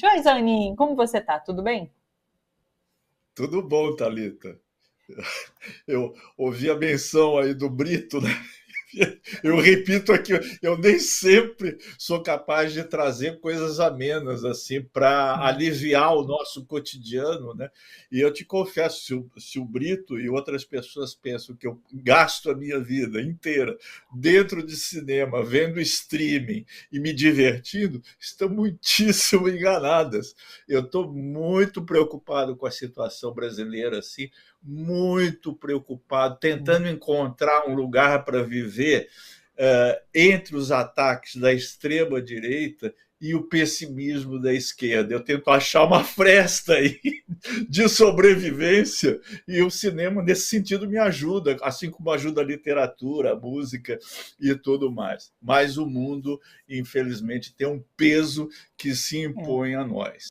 Oi, Zanin, como você tá? Tudo bem? Tudo bom, Thalita? Eu ouvi a menção aí do Brito, né? Eu repito aqui, eu nem sempre sou capaz de trazer coisas amenas assim para aliviar o nosso cotidiano, né? E eu te confesso, se o Brito e outras pessoas pensam que eu gasto a minha vida inteira dentro de cinema, vendo streaming e me divertindo, estão muitíssimo enganadas. Eu estou muito preocupado com a situação brasileira, assim, muito preocupado, tentando encontrar um lugar para viver entre os ataques da extrema-direita e o pessimismo da esquerda. Eu tento achar uma fresta aí de sobrevivência e o cinema, nesse sentido, me ajuda, assim como ajuda a literatura, a música e tudo mais. Mas o mundo, infelizmente, tem um peso que se É. impõe a nós.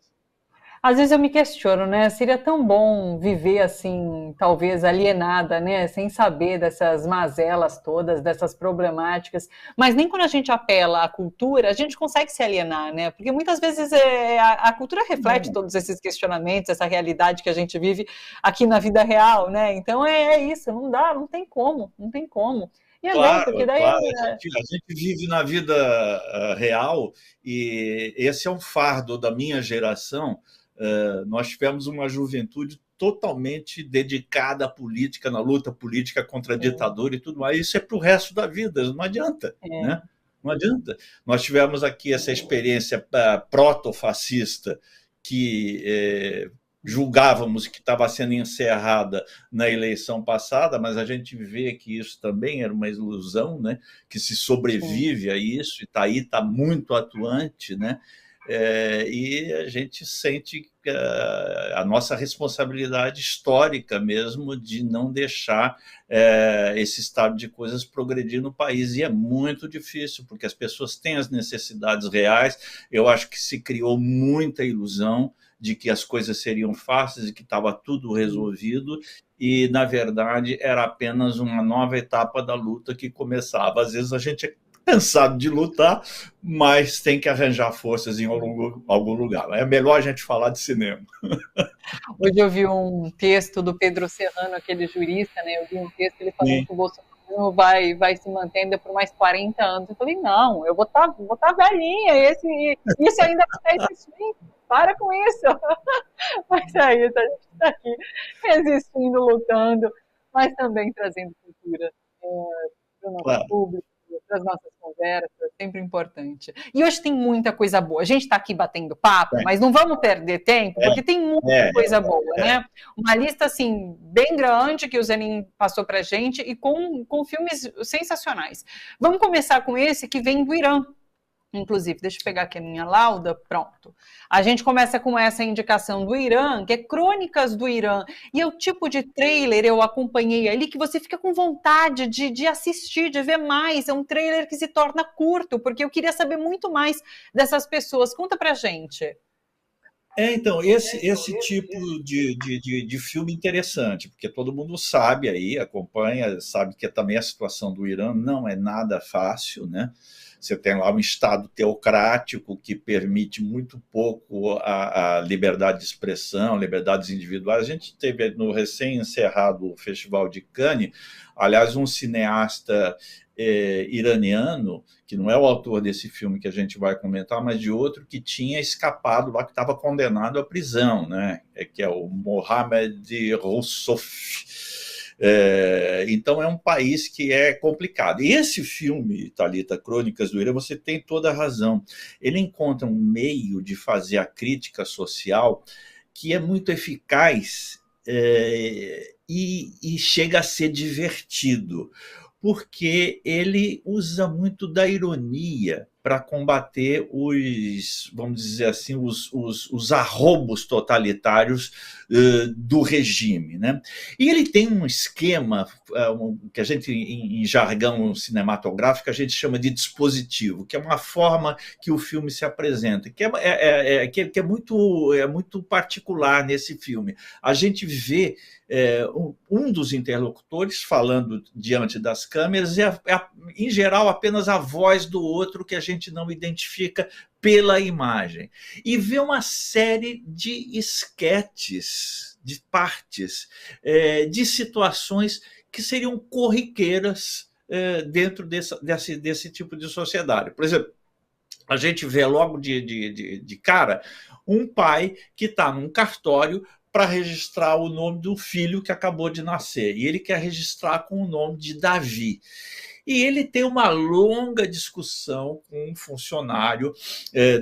Às vezes eu me questiono, né? Seria tão bom viver assim, talvez alienada, né? Sem saber dessas mazelas todas, dessas problemáticas. Mas nem quando a gente apela à cultura, a gente consegue se alienar, né? Porque muitas vezes a cultura reflete Não, todos esses questionamentos, essa realidade que a gente vive aqui na vida real, né? Então é isso, não dá, não tem como, não tem como. E é bom, porque claro, daí claro. A gente vive na vida real e esse é um fardo da minha geração. Nós tivemos uma juventude totalmente dedicada à política, na luta política contra a ditadura e tudo mais. Isso é para o resto da vida, não adianta, é, né? Não adianta. Nós tivemos aqui essa experiência proto-fascista que julgávamos que estava sendo encerrada na eleição passada, mas a gente vê que isso também era uma ilusão, né? Que se sim. sobrevive a isso, e está aí, está muito atuante, né? E a gente sente a nossa responsabilidade histórica mesmo de não deixar esse estado de coisas progredir no país. E é muito difícil, porque as pessoas têm as necessidades reais. Eu acho que se criou muita ilusão de que as coisas seriam fáceis e que estava tudo resolvido, e, na verdade, era apenas uma nova etapa da luta que começava. Às vezes a gente é cansado de lutar, mas tem que arranjar forças em algum lugar. É melhor a gente falar de cinema. Hoje eu vi um texto do Pedro Serrano, aquele jurista, né? Eu vi um texto ele falando Sim. que o Bolsonaro vai se manter ainda por mais 40 anos. Eu falei, não, eu vou tá velhinha, isso ainda vai estar existindo. Para com isso. Mas é isso, a gente está aqui resistindo, lutando, mas também trazendo cultura para o nosso Claro. público, para as nossas conversas, sempre importante. E hoje tem muita coisa boa. A gente está aqui batendo papo, mas não vamos perder tempo, É, porque tem muita é, coisa boa, é. né? Uma lista assim bem grande que o Zenin passou para a gente e com filmes sensacionais. Vamos começar com esse que vem do Irã. Inclusive, deixa eu pegar aqui a minha lauda, pronto. A gente começa com essa indicação do Irã, que é Crônicas do Irã, e é o tipo de trailer, eu acompanhei ali, que você fica com vontade de assistir, de ver mais, é um trailer que se torna curto, porque eu queria saber muito mais dessas pessoas. Conta pra gente. Então, esse tipo de filme interessante, porque todo mundo sabe aí, acompanha, sabe que também a situação do Irã não é nada fácil, né? Você tem lá um Estado teocrático que permite muito pouco a liberdade de expressão, liberdades individuais. A gente teve no recém-encerrado Festival de Cannes, aliás, um cineasta iraniano, que não é o autor desse filme que a gente vai comentar, mas de outro que tinha escapado lá, que estava condenado à prisão, né? Que é o Mohamed Roussouf. Então é um país que é complicado. E esse filme, Thalita, Crônicas do Irã, você tem toda a razão. Ele encontra um meio de fazer a crítica social que é muito eficaz e chega a ser divertido, porque ele usa muito da ironia para combater vamos dizer assim, os arrobos totalitários do regime, né? E ele tem um esquema que a gente, em jargão cinematográfico, a gente chama de dispositivo, que é uma forma que o filme se apresenta, que é muito particular nesse filme. A gente vê um dos interlocutores falando diante das câmeras e, em geral, apenas a voz do outro que a gente gente não identifica pela imagem. E ver uma série de esquetes, de partes, de situações que seriam corriqueiras dentro desse tipo de sociedade. Por exemplo, a gente vê logo de cara um pai que está num cartório para registrar o nome do filho que acabou de nascer. E ele quer registrar com o nome de Davi. E ele tem uma longa discussão com um funcionário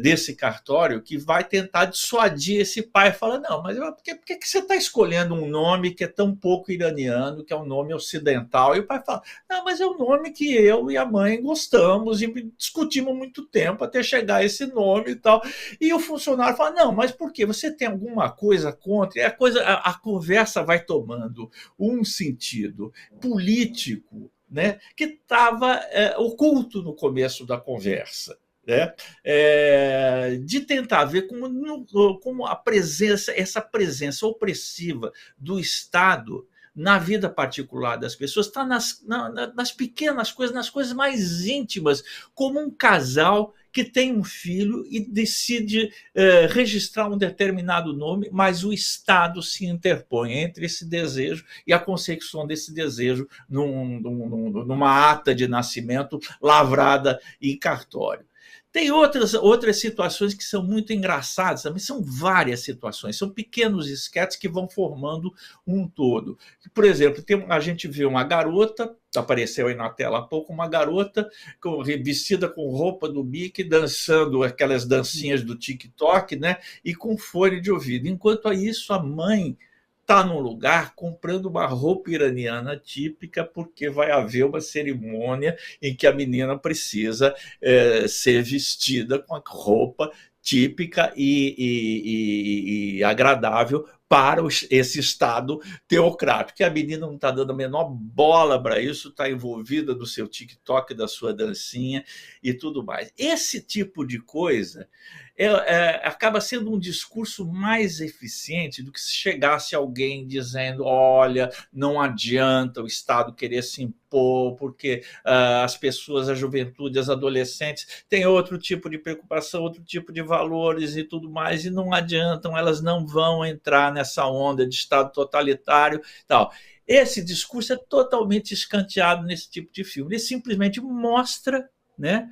desse cartório que vai tentar dissuadir esse pai. Fala, não, mas por que você está escolhendo um nome que é tão pouco iraniano, que é um nome ocidental? E o pai fala, não, mas é um nome que eu e a mãe gostamos e discutimos muito tempo até chegar a esse nome e tal. E o funcionário fala, não, mas por quê? Você tem alguma coisa contra? E a conversa vai tomando um sentido político, né, que estava oculto no começo da conversa, né, de tentar ver como a presença, essa presença opressiva do Estado na vida particular das pessoas está nas pequenas coisas, nas coisas mais íntimas, como um casal que tem um filho e decide registrar um determinado nome, mas o Estado se interpõe entre esse desejo e a consecução desse desejo numa ata de nascimento lavrada em cartório. Tem outras situações que são muito engraçadas também, são várias situações, são pequenos esquetes que vão formando um todo. Por exemplo, a gente vê uma garota, apareceu aí na tela há pouco, uma garota vestida com roupa do Mickey, dançando aquelas dancinhas do TikTok, né? E com fone de ouvido. Enquanto isso, a mãe está num lugar comprando uma roupa iraniana típica, porque vai haver uma cerimônia em que a menina precisa ser vestida com a roupa típica e agradável para esse Estado teocrático. E a menina não está dando a menor bola para isso, está envolvida no seu TikTok, da sua dancinha e tudo mais. Esse tipo de coisa acaba sendo um discurso mais eficiente do que se chegasse alguém dizendo, olha, não adianta o Estado querer se impor, porque as pessoas, a juventude, as adolescentes têm outro tipo de preocupação, outro tipo de valores e tudo mais, e não adiantam, elas não vão entrar nessa onda de Estado totalitário e tal. Esse discurso é totalmente escanteado nesse tipo de filme. Ele simplesmente mostra, né,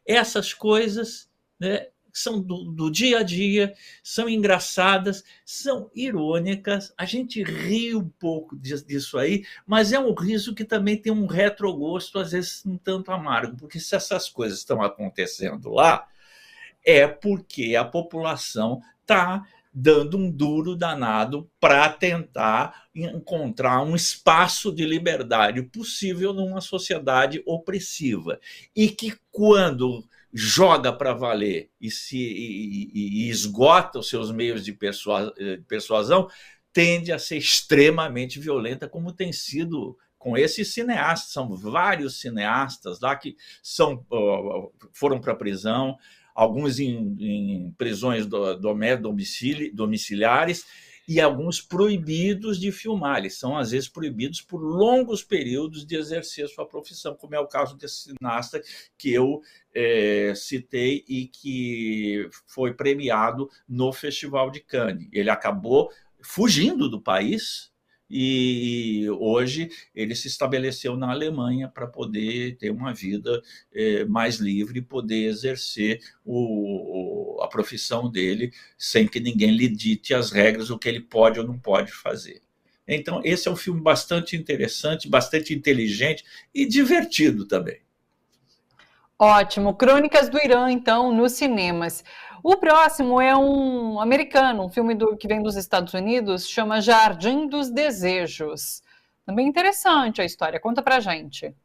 essas coisas, né, são do dia a dia, são engraçadas, são irônicas, a gente ri um pouco disso aí, mas é um riso que também tem um retrogosto, às vezes um tanto amargo, porque se essas coisas estão acontecendo lá, é porque a população está dando um duro danado para tentar encontrar um espaço de liberdade possível numa sociedade opressiva. E que quando joga para valer e esgota os seus meios de persuasão, tende a ser extremamente violenta, como tem sido com esses cineastas. São vários cineastas lá que foram para a prisão, alguns em prisões domiciliares, e alguns proibidos de filmar. Eles são, às vezes, proibidos por longos períodos de exercer sua profissão, como é o caso desse cineasta que eu citei e que foi premiado no Festival de Cannes. Ele acabou fugindo do país e hoje ele se estabeleceu na Alemanha para poder ter uma vida mais livre e poder exercer a profissão dele sem que ninguém lhe dite as regras, o que ele pode ou não pode fazer. Então, esse é um filme bastante interessante, bastante inteligente e divertido também. Ótimo. Crônicas do Irã, então, nos cinemas. O próximo é um americano, um filme que vem dos Estados Unidos, chama Jardim dos Desejos. Também interessante a história. Conta pra gente.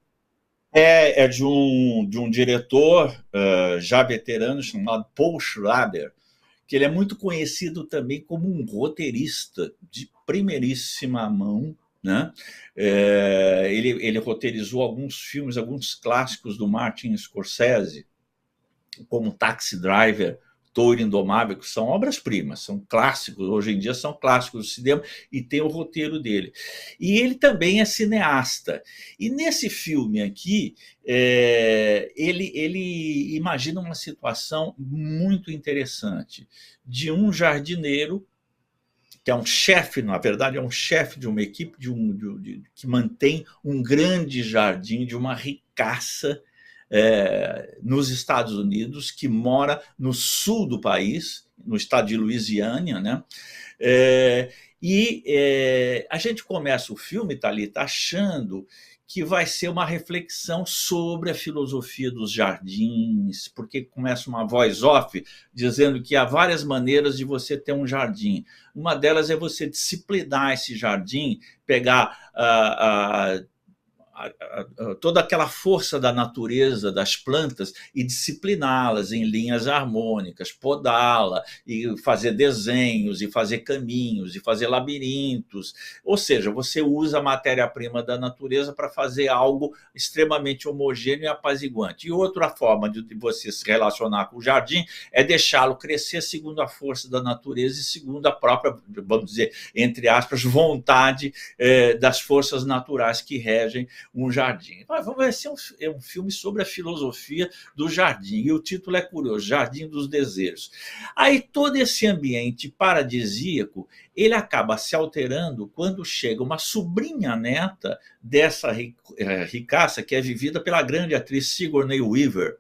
É de um diretor já veterano chamado Paul Schrader, que ele é muito conhecido também como um roteirista de primeiríssima mão, né? Ele roteirizou alguns filmes, alguns clássicos do Martin Scorsese, como Taxi Driver, Touro Indomável, que são obras-primas, são clássicos, hoje em dia são clássicos do cinema, e tem o roteiro dele. E ele também é cineasta. E nesse filme aqui, ele imagina uma situação muito interessante de um jardineiro, que é um chefe, na verdade, é um chefe de uma equipe que mantém um grande jardim de uma ricaça nos Estados Unidos, que mora no sul do país, no estado de Louisiana, né? A gente começa o filme, Thalita, achando que vai ser uma reflexão sobre a filosofia dos jardins, porque começa uma voz off dizendo que há várias maneiras de você ter um jardim. Uma delas é você disciplinar esse jardim, pegar toda aquela força da natureza, das plantas, e discipliná-las em linhas harmônicas, podá-la, e fazer desenhos, e fazer caminhos, e fazer labirintos. Ou seja, você usa a matéria-prima da natureza para fazer algo extremamente homogêneo e apaziguante. E outra forma de você se relacionar com o jardim é deixá-lo crescer segundo a força da natureza e segundo a própria, vamos dizer, entre aspas, vontade das forças naturais que regem um jardim. Vai ser um filme sobre a filosofia do jardim, e o título é curioso, Jardim dos Desejos. Aí todo esse ambiente paradisíaco, ele acaba se alterando quando chega uma sobrinha neta dessa ricaça, que é vivida pela grande atriz Sigourney Weaver.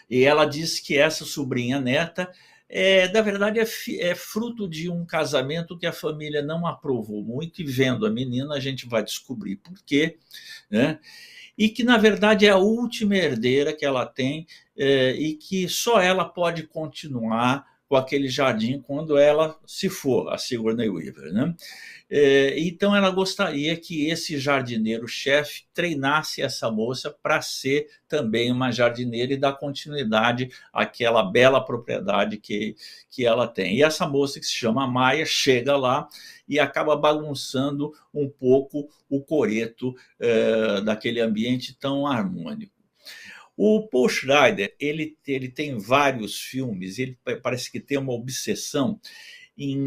E ela diz que essa sobrinha neta na verdade, é fruto de um casamento que a família não aprovou muito, e vendo a menina a gente vai descobrir por quê, né? E que, na verdade, é a última herdeira que ela tem, e que só ela pode continuar com aquele jardim quando ela se for, a Sigourney Weaver, né? Então ela gostaria que esse jardineiro-chefe treinasse essa moça para ser também uma jardineira e dar continuidade àquela bela propriedade que ela tem. E essa moça, que se chama Maia, chega lá e acaba bagunçando um pouco o coreto daquele ambiente tão harmônico. O Paul Schrader, ele tem vários filmes, ele parece que tem uma obsessão em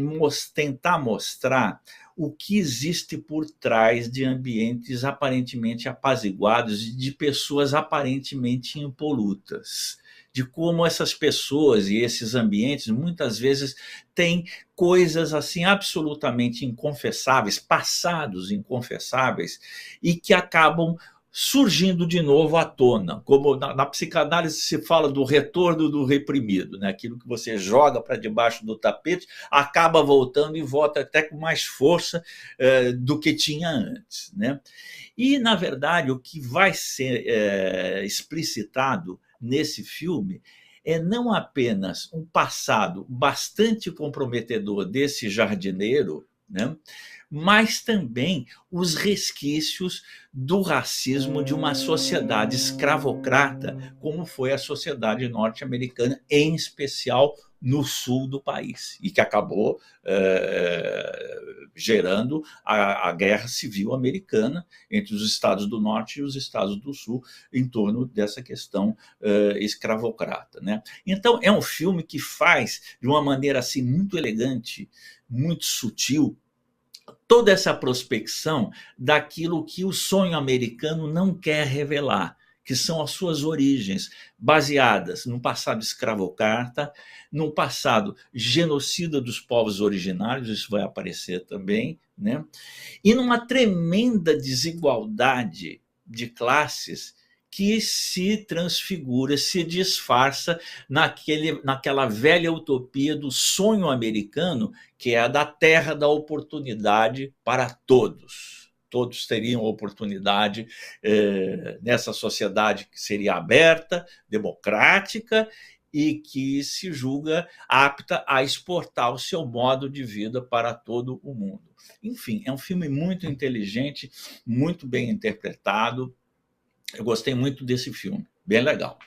tentar mostrar o que existe por trás de ambientes aparentemente apaziguados e de pessoas aparentemente impolutas, de como essas pessoas e esses ambientes muitas vezes têm coisas assim absolutamente inconfessáveis, passados inconfessáveis, e que acabam surgindo de novo à tona, como na psicanálise se fala do retorno do reprimido, né? Aquilo que você joga para debaixo do tapete acaba voltando, e volta até com mais força do que tinha antes, né? E, na verdade, o que vai ser explicitado nesse filme é não apenas um passado bastante comprometedor desse jardineiro, né? Mas também os resquícios do racismo de uma sociedade escravocrata, como foi a sociedade norte-americana, em especial no sul do país, e que acabou gerando a Guerra Civil Americana entre os estados do norte e os estados do sul, em torno dessa questão escravocrata, né? Então é um filme que faz de uma maneira assim muito elegante, muito sutil, toda essa prospecção daquilo que o sonho americano não quer revelar, que são as suas origens, baseadas no passado escravocrata, no passado genocida dos povos originários, isso vai aparecer também, né? E numa tremenda desigualdade de classes que se transfigura, se disfarça naquela velha utopia do sonho americano, que é a da terra da oportunidade para todos. Todos teriam oportunidade nessa sociedade que seria aberta, democrática, e que se julga apta a exportar o seu modo de vida para todo o mundo. Enfim, é um filme muito inteligente, muito bem interpretado. Eu gostei muito desse filme, bem legal.